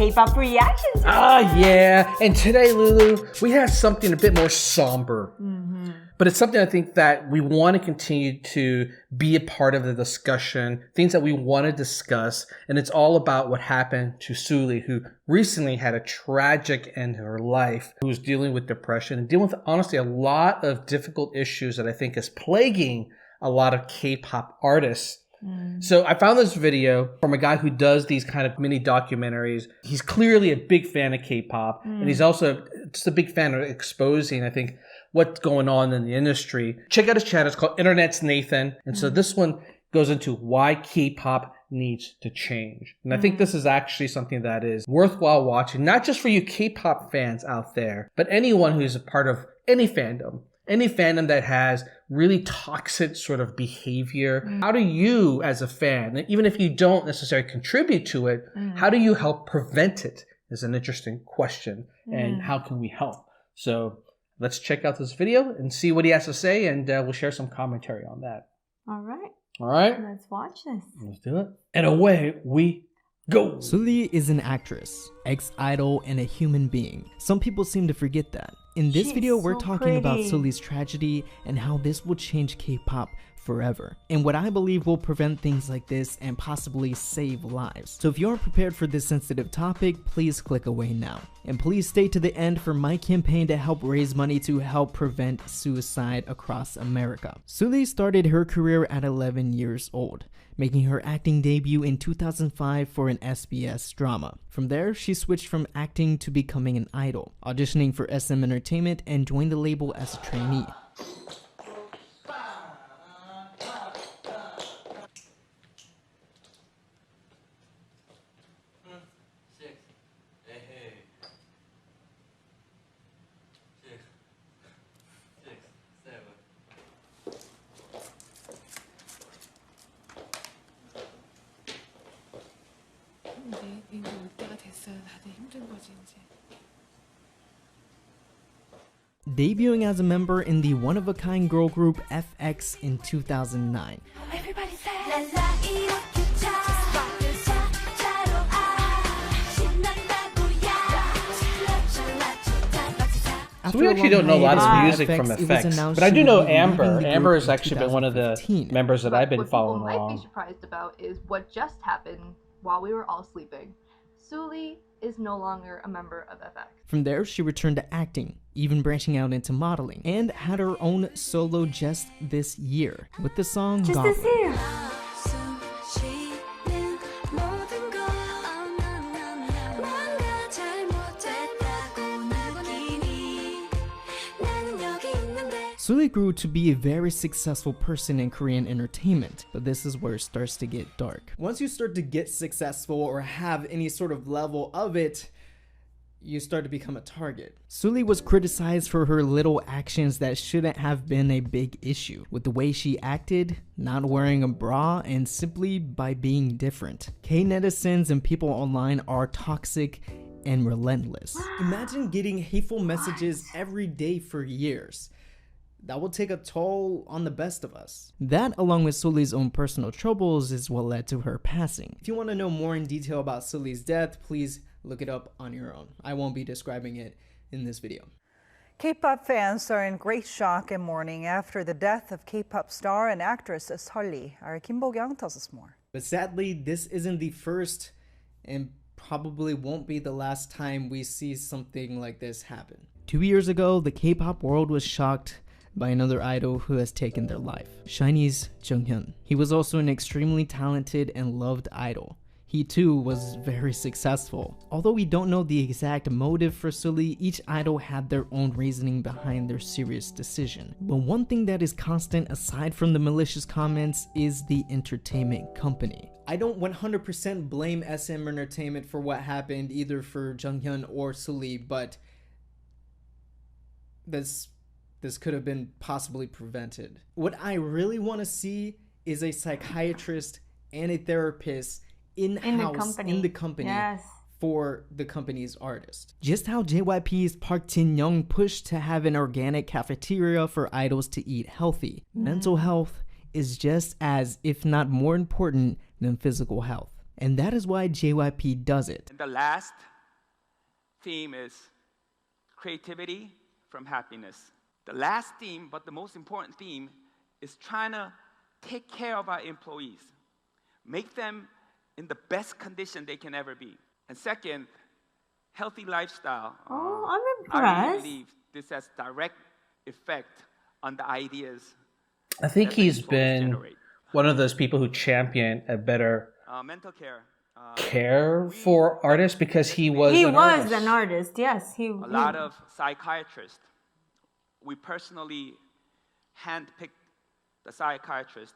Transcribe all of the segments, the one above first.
K-pop reactions. Yeah. And today, Lulu, we have something a bit more somber. But it's something I think that we want to continue to be a part of the discussion, things that we want to discuss. And it's all about what happened to Sulli, who recently had a tragic end to her life, who was dealing with depression and dealing with, honestly, a lot of difficult issues that I think is plaguing a lot of K-pop artists. So I found this video from a guy who does these kind of mini documentaries. He's clearly a big fan of K-pop, and he's also just a big fan of exposing, I think, what's going on in the industry. Check out his channel. It's called Internet's Nathan. And so this one goes into why K-pop needs to change. And I think this is actually something that is worthwhile watching, not just for you K-pop fans out there, but anyone who's a part of any fandom that has really toxic sort of behavior. How do you, as a fan, even if you don't necessarily contribute to it, how do you help prevent it is an interesting question. And how can we help? So let's check out this video and see what he has to say, and we'll share some commentary on that. All right. All right. Let's watch this. Let's do it. And away we go. Sulli is an actress, ex-idol, and a human being. Some people seem to forget that. In this She's video, we're so talking about pretty. Sulli's tragedy and how this will change K-pop forever, and what I believe will prevent things like this and possibly save lives. So if you aren't prepared for this sensitive topic, please click away now. And please stay to the end for my campaign to help raise money to help prevent suicide across America. Sulli started her career at 11 years old, making her acting debut in 2005 for an SBS drama. From there, she switched from acting to becoming an idol, auditioning for SM Entertainment and joined the label as a trainee. 이제 올 때가 됐어요. 다들 힘든 거지 이제. Debuting as a member in the one-of-a-kind girl group FX in 2009. Everybody say So we actually don't know a lot of music from FX, but I do know Amber. Amber has actually been one of the members that I've been following What people might be along. surprised about is what just happened while we were all sleeping. Sulli is no longer a member of FX. From there, she returned to acting, even branching out into modeling, and had her own solo just this year with the song Just Goblin. this year. Sulli grew to be a very successful person in Korean entertainment, but this is where it starts to get dark. Once you start to get successful or have any sort of level of it, you start to become a target. Sulli was criticized for her little actions that shouldn't have been a big issue, with the way she acted, not wearing a bra, and simply by being different. K-netizens and people online are toxic and relentless. Imagine getting hateful messages every day for years. That will take a toll on the best of us. That, along with Sulli's own personal troubles, is what led to her passing. If you want to know more in detail about Sulli's death, please look it up on your own. I won't be describing it in this video. K-pop fans are in great shock and mourning after the death of K-pop star and actress Sulli. Our Kim Bo-kyung tells us more. But sadly, this isn't the first and probably won't be the last time we see something like this happen. 2 years ago, the K-pop world was shocked by another idol who has taken their life, SHINee's Junghyun. He was also an extremely talented and loved idol. He too was very successful. Although we don't know the exact motive for Sulli, each idol had their own reasoning behind their serious decision. But one thing that is constant aside from the malicious comments is the entertainment company. I don't 100% blame SM Entertainment for what happened, either for Junghyun or Sulli, but this could have been possibly prevented. What I really want to see is a psychiatrist and a therapist in-house in the company Yes. for the company's artist. Just how JYP's Park Jin-young pushed to have an organic cafeteria for idols to eat healthy. Mental health is just as, if not more important than physical health. And that is why JYP does it. And the last theme is creativity from happiness. The last theme, but the most important theme, is trying to take care of our employees, make them in the best condition they can ever be. And second, healthy lifestyle. Oh, I'm I really impressed. believe this has direct effect on the ideas I think that the he's employees been generate. one of those people who champion a better Mental care. care for artists because he was He an was artist. an artist, yes. A lot of psychiatrists, we personally handpicked the psychiatrist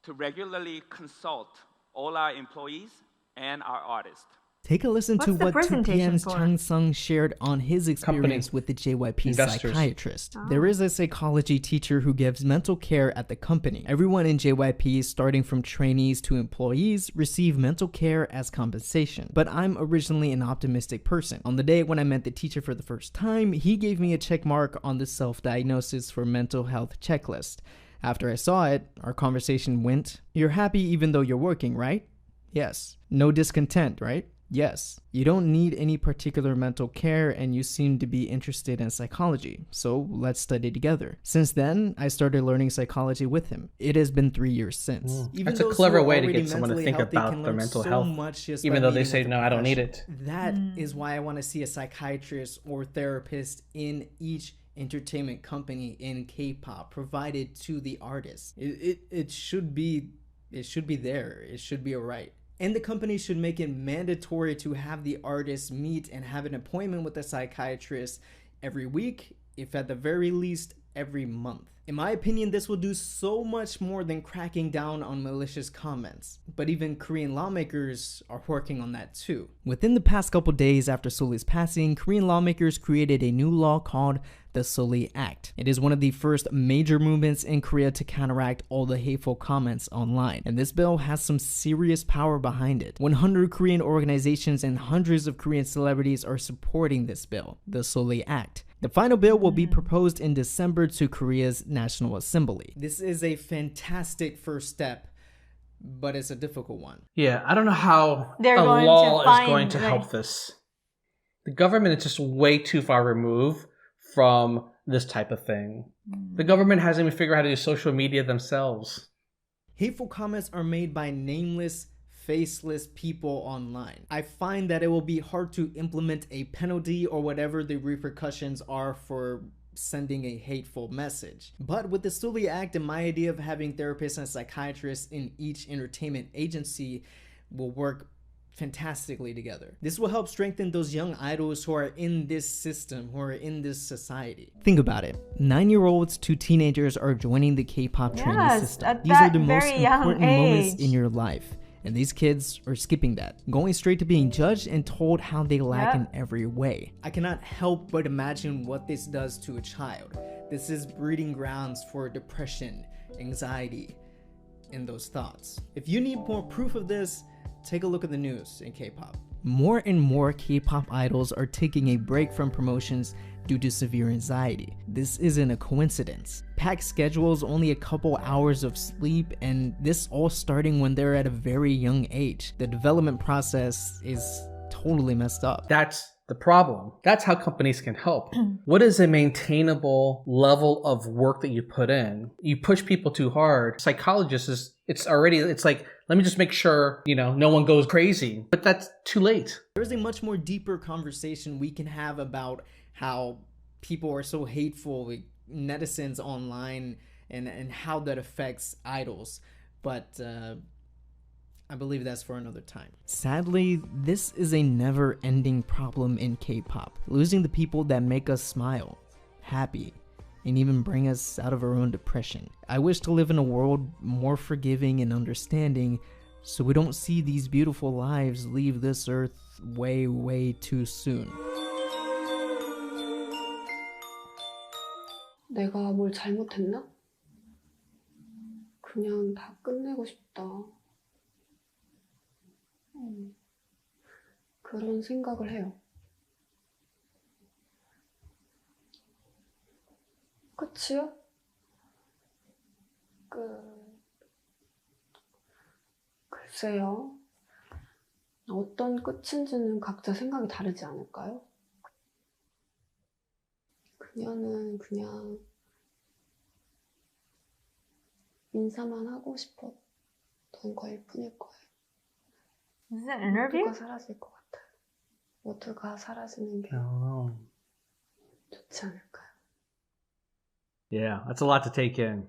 to regularly consult all our employees and our artists. Take a listen to What's the what presentation 2PM's for? Chung Sung shared on his experience Company. with the JYP Investors. psychiatrist. There is a psychology teacher who gives mental care at the company. Everyone in JYP, starting from trainees to employees, receive mental care as compensation. But I'm originally an optimistic person. On the day when I met the teacher for the first time, he gave me a check mark on the self-diagnosis for mental health checklist. After I saw it, our conversation went, "You're happy even though you're working, right?" "Yes." "No discontent, right?" "Yes." "You don't need any particular mental care and you seem to be interested in psychology, so let's study together." Since then, I started learning psychology with him. It has been 3 years since. Even That's a those clever who are way to already get someone to mentally think healthy about can their learn mental so health, much just even by though they meeting say, with a "No, I don't need professional. it." That is why I want to see a psychiatrist or therapist in each entertainment company in K-pop provided to the artist. It should be there. It should be a right. And the company should make it mandatory to have the artist meet and have an appointment with a psychiatrist every week, if at the very least every month. In my opinion, this will do so much more than cracking down on malicious comments. But even Korean lawmakers are working on that too. Within the past couple days after Sulli's passing, Korean lawmakers created a new law called the Sulli Act. It is one of the first major movements in Korea to counteract all the hateful comments online. And this bill has some serious power behind it. 100 Korean organizations and hundreds of Korean celebrities are supporting this bill, the Sulli Act. The final bill will be proposed in December to Korea's National Assembly. This is a fantastic first step, but it's a difficult one. Yeah, I don't know how They're a going to law is find, going to help like- this. The government is just way too far removed from this type of thing. The government hasn't even figured out how to do social media themselves. Hateful comments are made by nameless, faceless people online. I find that it will be hard to implement a penalty or whatever the repercussions are for sending a hateful message. But with the Sulli Act and my idea of having therapists and psychiatrists in each entertainment agency will work fantastically together. This will help strengthen those young idols who are in this system, who are in this society. Think about it. 9-year-olds to teenagers are joining the K-pop training Yes, system. at These are that the most very young important moments age. in your life. And these kids are skipping that, going straight to being judged and told how they lack in every way. I cannot help but imagine what this does to a child. This is breeding grounds for depression, anxiety, and those thoughts. If you need more proof of this, take a look at the news in K-pop. More and more K-pop idols are taking a break from promotions due to severe anxiety. This isn't a coincidence. Packed schedules, only a couple hours of sleep, and this all starting when they're at a very young age. The development process is totally messed up. That's the problem. That's how companies can help. What is a maintainable level of work that you put in? You push people too hard. Psychologists it's like, let me just make sure, no one goes crazy. But that's too late. There's a much more deeper conversation we can have about how people are so hateful with netizens online and how that affects idols. But I believe that's for another time. Sadly, this is a never-ending problem in K-pop. Losing the people that make us smile, happy, and even bring us out of our own depression. I wish to live in a world more forgiving and understanding so we don't see these beautiful lives leave this earth way, way too soon. 내가 뭘 잘못했나? 그냥 다 끝내고 싶다. 그런 생각을 해요. 끝이요? 글쎄요. 어떤 끝인지는 각자 생각이 다르지 않을까요? 그녀는 그냥 인사만 하고 싶었던 거일 뿐일 거예요. Is it an interview? 모두가 사라질 것 같아요. 모두가 사라지는 게 Oh. 좋지 않을까요? Yeah, that's a lot to take in.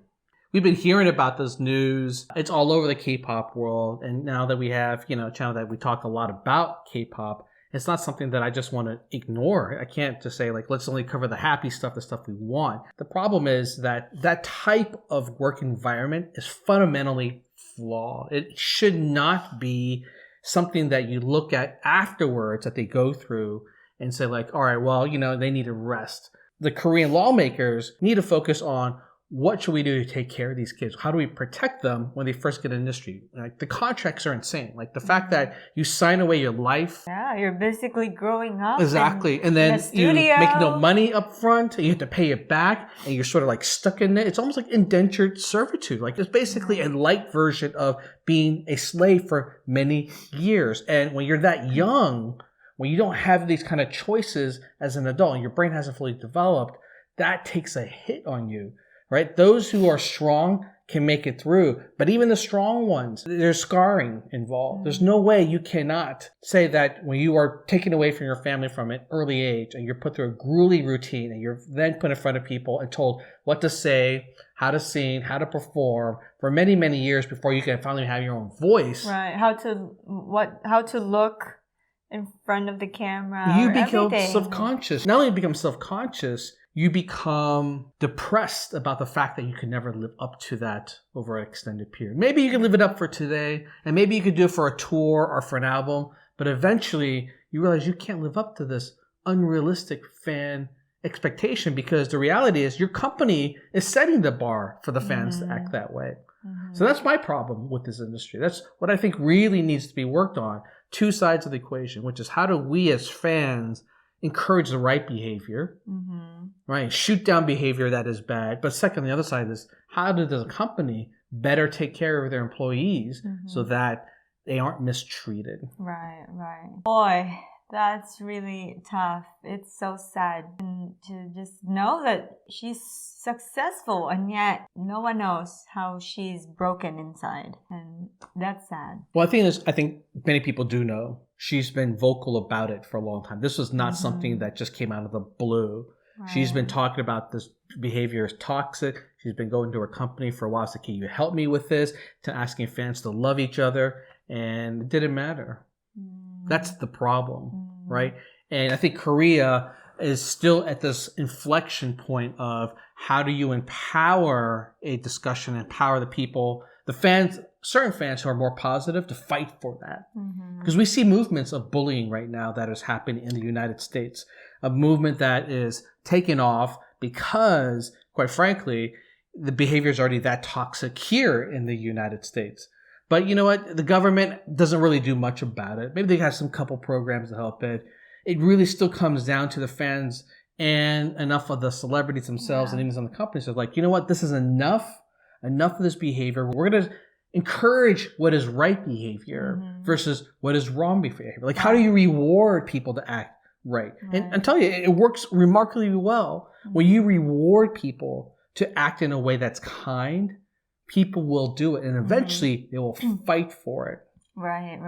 We've been hearing about this news. It's all over the K-pop world. And now that we have, a channel that we talk a lot about K-pop, it's not something that I just want to ignore. I can't just say, let's only cover the happy stuff, the stuff we want. The problem is that that type of work environment is fundamentally flawed. It should not be something that you look at afterwards that they go through and say all right, well, they need to rest. The Korean lawmakers need to focus on what should we do to take care of these kids? How do we protect them when they first get in the industry? The contracts are insane. The fact that you sign away your life. Yeah, you're basically growing up. Exactly. And then you make no money up front. You have to pay it back. And you're sort of stuck in it. It's almost like indentured servitude. It's basically a light version of being a slave for many years. And when you're that young, when you don't have these kind of choices as an adult and your brain hasn't fully developed, that takes a hit on you. Right? Those who are strong can make it through. But even the strong ones, there's scarring involved. There's no way you cannot say that when you are taken away from your family from an early age and you're put through a grueling routine and you're then put in front of people and told what to say, how to sing, how to perform for many, many years before you can finally have your own voice. Right. How to look in front of the camera. You become self-conscious. Not only become self-conscious, you become depressed about the fact that you could never live up to that over an extended period. Maybe you can live it up for today, and maybe you could do it for a tour or for an album, but eventually you realize you can't live up to this unrealistic fan expectation because the reality is your company is setting the bar for the fans to act that way. So that's my problem with this industry. That's what I think really needs to be worked on. Two sides of the equation, which is how do we as fans encourage the right behavior, right? Shoot down behavior that is bad. But second, the other side is how does a company better take care of their employees so that they aren't mistreated? Right. Boy, that's really tough. It's so sad to just know that she's successful and yet no one knows how she's broken inside. And that's sad. Well, I think many people do know. She's been vocal about it for a long time. This was not something that just came out of the blue. Right. She's been talking about this behavior is toxic. She's been going to her company for a while, saying, can you help me with this? To asking fans to love each other. And it didn't matter. That's the problem, right? And I think Korea is still at this inflection point of how do you empower a discussion, empower the people, the fans, certain fans who are more positive to fight for that. Because we see movements of bullying right now that is happening in the United States, a movement that is taking off because, quite frankly, the behavior is already that toxic here in the United States. But you know what? The government doesn't really do much about it. Maybe they have some couple programs to help it. It really still comes down to the fans and enough of the celebrities themselves and even some of the companies are you know what? This is enough of this behavior. We're going to encourage what is right behavior versus what is wrong behavior. How do you reward people to act right? And I tell you, it works remarkably well. When you reward people to act in a way that's kind, people will do it. And eventually they will fight for it. Right.